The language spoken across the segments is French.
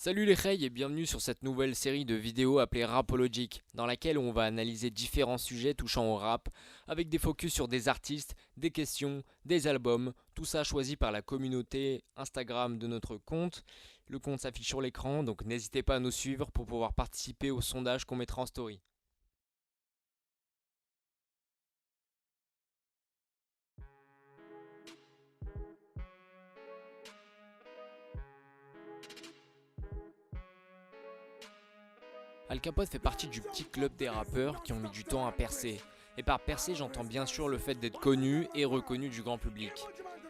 Salut les Khay et bienvenue sur cette nouvelle série de vidéos appelée Rapologique, dans laquelle on va analyser différents sujets touchant au rap, avec des focus sur des artistes, des questions, des albums, tout ça choisi par la communauté Instagram de notre compte. Le compte s'affiche sur l'écran, donc n'hésitez pas à nous suivre pour pouvoir participer au sondage qu'on mettra en story. Al Capote fait partie du petit club des rappeurs qui ont mis du temps à percer. Et par percer, j'entends bien sûr le fait d'être connu et reconnu du grand public.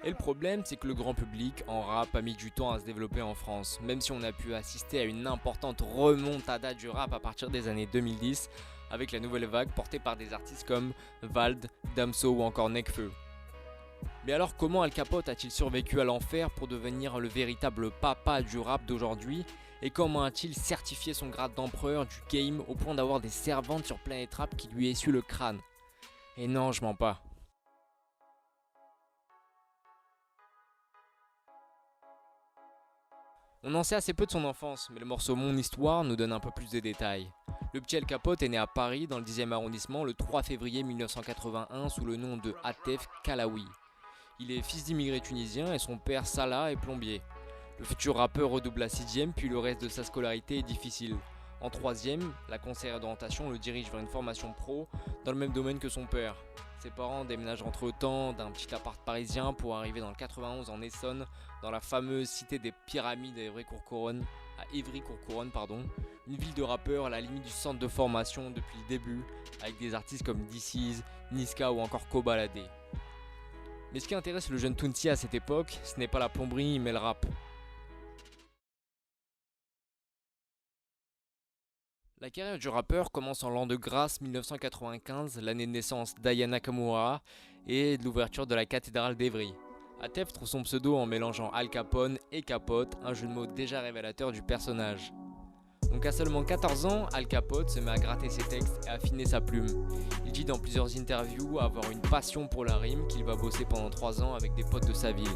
Et le problème, c'est que le grand public en rap a mis du temps à se développer en France, même si on a pu assister à une importante remontada du rap à partir des années 2010, avec la nouvelle vague portée par des artistes comme Vald, Damso ou encore Nekfeu. Mais alors comment Al Capote a-t-il survécu à l'enfer pour devenir le véritable papa du rap d'aujourd'hui? Et comment a-t-il certifié son grade d'empereur du game au point d'avoir des servantes sur Planet Rap qui lui essuient le crâne? Et non, je mens pas. On en sait assez peu de son enfance, mais le morceau Mon Histoire nous donne un peu plus de détails. Le petit Al Capote est né à Paris, dans le 10e arrondissement, le 3 février 1981 sous le nom de Atef Kalaoui. Il est fils d'immigrés tunisiens et son père Salah est plombier. Le futur rappeur redouble la 6e, puis le reste de sa scolarité est difficile. En 3e, la conseillère d'orientation le dirige vers une formation pro dans le même domaine que son père. Ses parents déménagent entre-temps d'un petit appart parisien pour arriver dans le 91 en Essonne, dans la fameuse cité des pyramides à Évry-Courcouronnes, une ville de rappeurs à la limite du centre de formation depuis le début, avec des artistes comme DC's, Niska ou encore Kobalade. Mais ce qui intéresse le jeune Tounsi à cette époque, ce n'est pas la plomberie mais le rap. La carrière du rappeur commence en l'an de grâce 1995, l'année de naissance d'Aya Nakamura et de l'ouverture de la cathédrale d'Evry. Atef trouve son pseudo en mélangeant Al Capone et Capote, un jeu de mots déjà révélateur du personnage. Donc à seulement 14 ans, Al Capote se met à gratter ses textes et à affiner sa plume. Il dit dans plusieurs interviews avoir une passion pour la rime qu'il va bosser pendant 3 ans avec des potes de sa ville.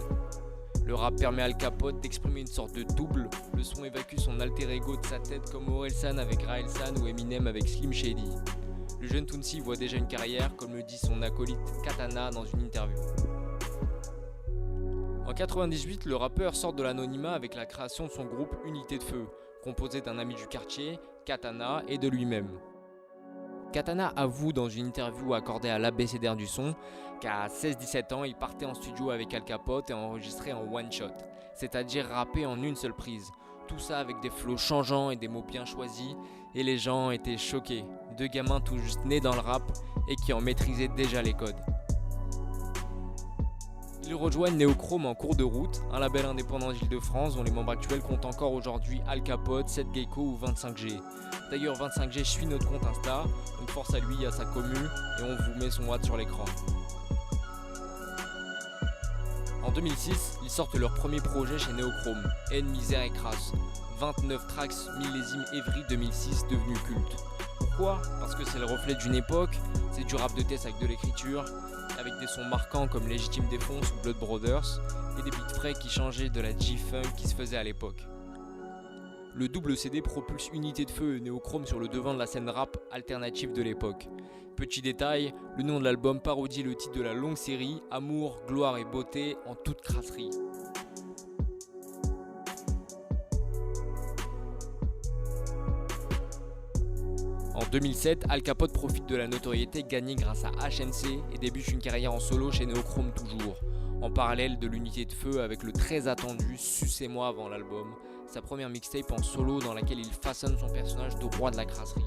Le rap permet à Al Capote d'exprimer une sorte de double, le son évacue son alter ego de sa tête comme Orelsan avec Raelsan ou Eminem avec Slim Shady. Le jeune Tounsi voit déjà une carrière, comme le dit son acolyte Katana dans une interview. En 98, le rappeur sort de l'anonymat avec la création de son groupe Unité de Feu, composé d'un ami du quartier, Katana, et de lui-même. Katana avoue dans une interview accordée à l'ABCDR du son qu'à 16-17 ans, il partait en studio avec Al Capote et enregistrait en one shot, c'est-à-dire rappé en une seule prise. Tout ça avec des flows changeants et des mots bien choisis, et les gens étaient choqués. Deux gamins tout juste nés dans le rap et qui en maîtrisaient déjà les codes. Ils rejoignent Neochrome en cours de route, un label indépendant d'Île-de-France dont les membres actuels comptent encore aujourd'hui Al Capote, 7 Gecko ou 25G. D'ailleurs 25G suit notre compte Insta, donc force à lui, à sa commu, et on vous met son watt sur l'écran. En 2006, ils sortent leur premier projet chez Neochrome, Haine, Misère et Crasse. 29 tracks millésime Evry 2006 devenu culte. Pourquoi? Parce que c'est le reflet d'une époque, c'est du rap de test avec de l'écriture, avec des sons marquants comme Légitime Défense ou Blood Brothers, et des beats frais qui changeaient de la G-Funk qui se faisait à l'époque. Le double CD propulse Unité de Feu et Neochrome sur le devant de la scène rap alternative de l'époque. Petit détail, le nom de l'album parodie le titre de la longue série Amour, Gloire et Beauté en toute crasserie. En 2007, Al Capote profite de la notoriété gagnée grâce à HMC et débute une carrière en solo chez Neochrome toujours, en parallèle de l'Unité de Feu avec le très attendu Sucez-moi avant l'album, sa première mixtape en solo dans laquelle il façonne son personnage de roi de la crasserie.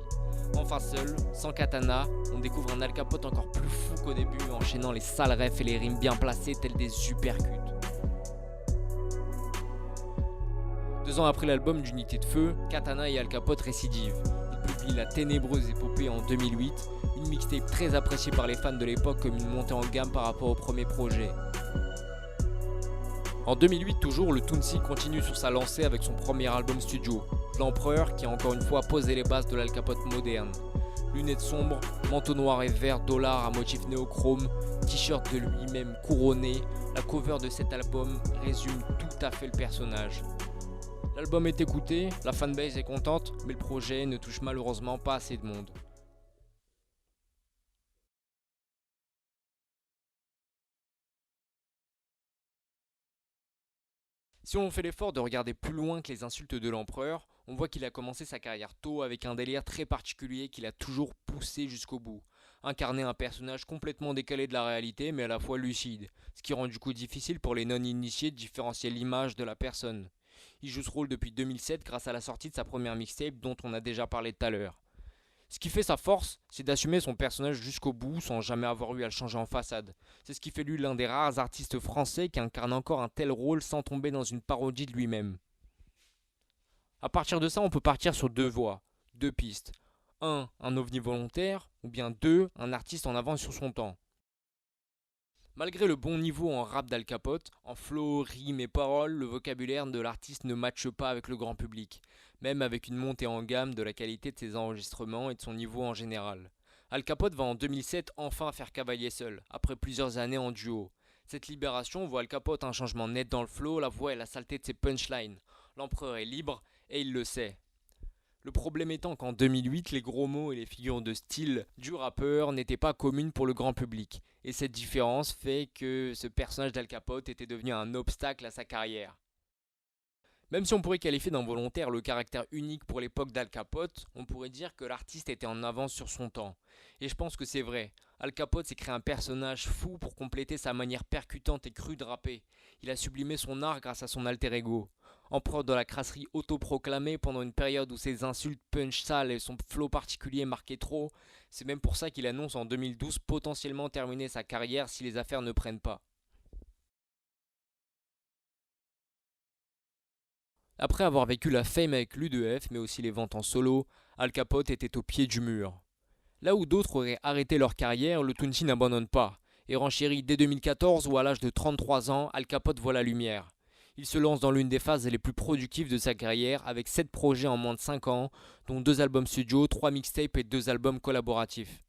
Enfin seul, sans Katana, on découvre un Al Capote encore plus fou qu'au début, enchaînant les sales refs et les rimes bien placées tels des supercuts. 2 ans après l'album d'Unité de Feu, Katana et Al Capote récidivent. Publie La Ténébreuse Épopée en 2008, une mixtape très appréciée par les fans de l'époque comme une montée en gamme par rapport au premier projet. En 2008 toujours, le Tounsi continue sur sa lancée avec son premier album studio, L'Empereur, qui a encore une fois posé les bases de l'Al Capote moderne. Lunettes sombres, manteau noir et vert, dollar à motif néochrome, t-shirt de lui-même couronné, la cover de cet album résume tout à fait le personnage. L'album est écouté, la fanbase est contente, mais le projet ne touche malheureusement pas assez de monde. Si on fait l'effort de regarder plus loin que les insultes de l'empereur, on voit qu'il a commencé sa carrière tôt avec un délire très particulier qu'il a toujours poussé jusqu'au bout. Incarner un personnage complètement décalé de la réalité mais à la fois lucide, ce qui rend du coup difficile pour les non-initiés de différencier l'image de la personne. Il joue ce rôle depuis 2007 grâce à la sortie de sa première mixtape dont on a déjà parlé tout à l'heure. Ce qui fait sa force, c'est d'assumer son personnage jusqu'au bout sans jamais avoir eu à le changer en façade. C'est ce qui fait lui l'un des rares artistes français qui incarne encore un tel rôle sans tomber dans une parodie de lui-même. A partir de ça, on peut partir sur deux voies, deux pistes. Un ovni volontaire, ou bien 2, un artiste en avance sur son temps. Malgré le bon niveau en rap d'Al Capote, en flow, rime et paroles, le vocabulaire de l'artiste ne matche pas avec le grand public, même avec une montée en gamme de la qualité de ses enregistrements et de son niveau en général. Al Capote va en 2007 enfin faire cavalier seul, après plusieurs années en duo. Cette libération voit Al Capote un changement net dans le flow, la voix et la saleté de ses punchlines. L'empereur est libre et il le sait. Le problème étant qu'en 2008, les gros mots et les figures de style du rappeur n'étaient pas communes pour le grand public. Et cette différence fait que ce personnage d'Al Capote était devenu un obstacle à sa carrière. Même si on pourrait qualifier d'involontaire le caractère unique pour l'époque d'Al Capote, on pourrait dire que l'artiste était en avance sur son temps. Et je pense que c'est vrai. Al Capote s'est créé un personnage fou pour compléter sa manière percutante et crue de rapper. Il a sublimé son art grâce à son alter ego. Empereur de la crasserie autoproclamée pendant une période où ses insultes punch sales et son flow particulier marquaient trop, c'est même pour ça qu'il annonce en 2012 potentiellement terminer sa carrière si les affaires ne prennent pas. Après avoir vécu la fame avec l'U2F mais aussi les ventes en solo, Al Capote était au pied du mur. Là où d'autres auraient arrêté leur carrière, le Tounchi n'abandonne pas, et renchérit dès 2014 où à l'âge de 33 ans, Al Capote voit la lumière. Il se lance dans l'une des phases les plus productives de sa carrière avec 7 projets en moins de 5 ans, dont 2 albums studio, 3 mixtapes et 2 albums collaboratifs.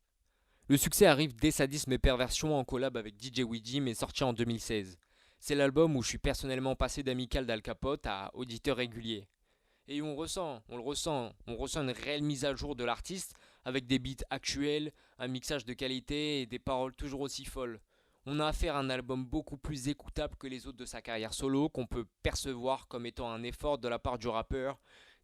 Le succès arrive dès Sadisme et Perversion en collab avec DJ Weezy mais sorti en 2016. C'est l'album où je suis personnellement passé d'amical d'Al Capote à auditeur régulier. Et on ressent une réelle mise à jour de l'artiste avec des beats actuels, un mixage de qualité et des paroles toujours aussi folles. On a affaire à un album beaucoup plus écoutable que les autres de sa carrière solo qu'on peut percevoir comme étant un effort de la part du rappeur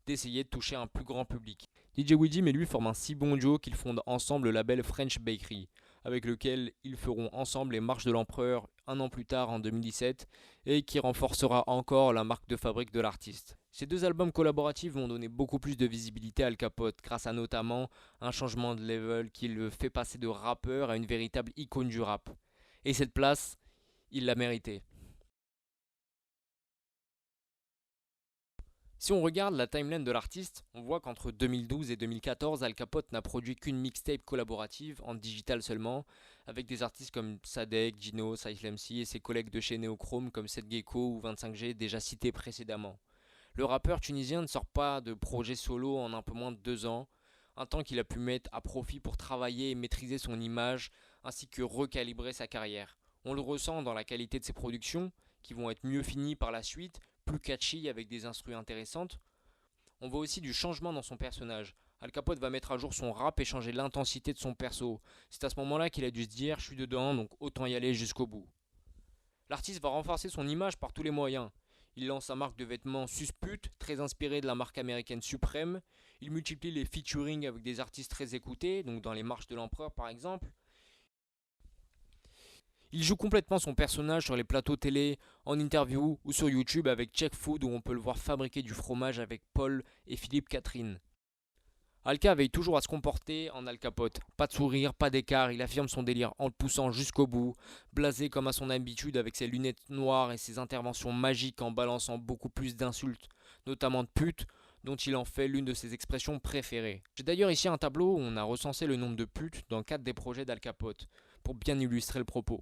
d'essayer de toucher un plus grand public. DJ Weezy et lui forment un si bon duo qu'ils fondent ensemble le label French Bakery, avec lequel ils feront ensemble les Marches de l'Empereur un an plus tard en 2017 et qui renforcera encore la marque de fabrique de l'artiste. Ces 2 albums collaboratifs vont donner beaucoup plus de visibilité à Al Capote grâce à notamment un changement de level qui le fait passer de rappeur à une véritable icône du rap. Et cette place, il l'a méritée. Si on regarde la timeline de l'artiste, on voit qu'entre 2012 et 2014, Al Capote n'a produit qu'une mixtape collaborative, en digital seulement, avec des artistes comme Sadek, Gino, Cypher MC et ses collègues de chez Neochrome comme Seth Gecko ou 25G déjà cités précédemment. Le rappeur tunisien ne sort pas de projet solo en un peu moins de 2 ans, un temps qu'il a pu mettre à profit pour travailler et maîtriser son image ainsi que recalibrer sa carrière. On le ressent dans la qualité de ses productions, qui vont être mieux finies par la suite, plus catchy avec des instrus intéressantes. On voit aussi du changement dans son personnage. Al Capote va mettre à jour son rap et changer l'intensité de son perso. C'est à ce moment-là qu'il a dû se dire je suis dedans donc autant y aller jusqu'au bout. L'artiste va renforcer son image par tous les moyens. Il lance sa marque de vêtements Suspute, très inspirée de la marque américaine Supreme. Il multiplie les featuring avec des artistes très écoutés, donc dans les marches de l'empereur par exemple. Il joue complètement son personnage sur les plateaux télé, en interview ou sur YouTube avec Check Food où on peut le voir fabriquer du fromage avec Paul et Philippe Catherine. Alka veille toujours à se comporter en Al Capote. Pas de sourire, pas d'écart, il affirme son délire en le poussant jusqu'au bout, blasé comme à son habitude avec ses lunettes noires et ses interventions magiques en balançant beaucoup plus d'insultes, notamment de pute, dont il en fait l'une de ses expressions préférées. J'ai d'ailleurs ici un tableau où on a recensé le nombre de putes dans 4 des projets d'Al Capote, pour bien illustrer le propos.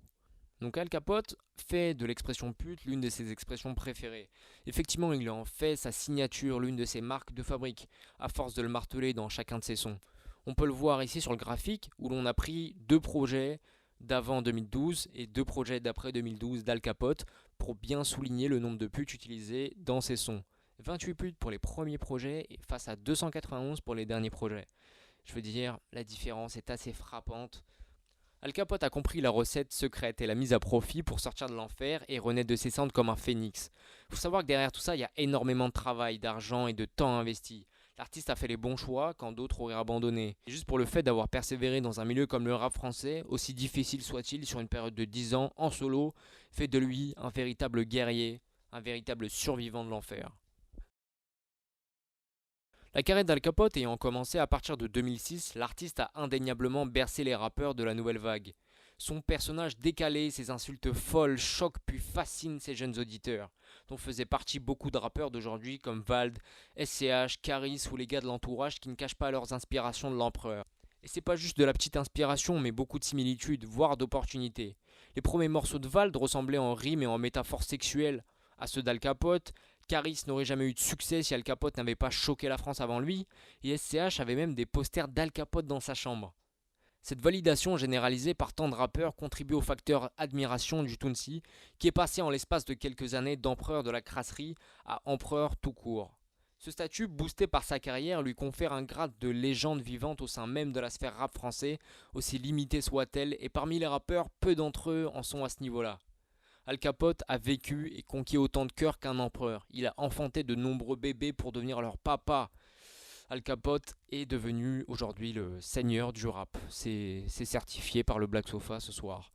Donc Al Capote fait de l'expression pute l'une de ses expressions préférées. Effectivement, il en fait sa signature, l'une de ses marques de fabrique, à force de le marteler dans chacun de ses sons. On peut le voir ici sur le graphique où l'on a pris 2 projets d'avant 2012 et 2 projets d'après 2012 d'Al Capote pour bien souligner le nombre de putes utilisées dans ses sons. 28 buts pour les premiers projets et face à 291 pour les derniers projets. Je veux dire, la différence est assez frappante. Al Capote a compris la recette secrète et l'a mise à profit pour sortir de l'enfer et renaître de ses cendres comme un phénix. Faut savoir que derrière tout ça, il y a énormément de travail, d'argent et de temps investi. L'artiste a fait les bons choix quand d'autres auraient abandonné. Et juste pour le fait d'avoir persévéré dans un milieu comme le rap français, aussi difficile soit-il sur une période de 10 ans en solo, fait de lui un véritable guerrier, un véritable survivant de l'enfer. La carrière d'Al Capote ayant commencé à partir de 2006, l'artiste a indéniablement bercé les rappeurs de la nouvelle vague. Son personnage décalé, ses insultes folles choquent puis fascinent ses jeunes auditeurs, dont faisaient partie beaucoup de rappeurs d'aujourd'hui comme Vald, SCH, Caris ou les gars de l'entourage qui ne cachent pas leurs inspirations de l'empereur. Et c'est pas juste de la petite inspiration, mais beaucoup de similitudes, voire d'opportunités. Les premiers morceaux de Vald ressemblaient en rimes et en métaphores sexuelles à ceux d'Al Capote. Caris n'aurait jamais eu de succès si Al Capote n'avait pas choqué la France avant lui, et SCH avait même des posters d'Al Capote dans sa chambre. Cette validation généralisée par tant de rappeurs contribue au facteur admiration du Tounsi, qui est passé en l'espace de quelques années d'empereur de la crasserie à empereur tout court. Ce statut, boosté par sa carrière, lui confère un grade de légende vivante au sein même de la sphère rap français, aussi limitée soit-elle, et parmi les rappeurs, peu d'entre eux en sont à ce niveau-là. Al Capote a vécu et conquis autant de cœurs qu'un empereur. Il a enfanté de nombreux bébés pour devenir leur papa. Al Capote est devenu aujourd'hui le seigneur du rap. C'est certifié par le Black Sofa ce soir.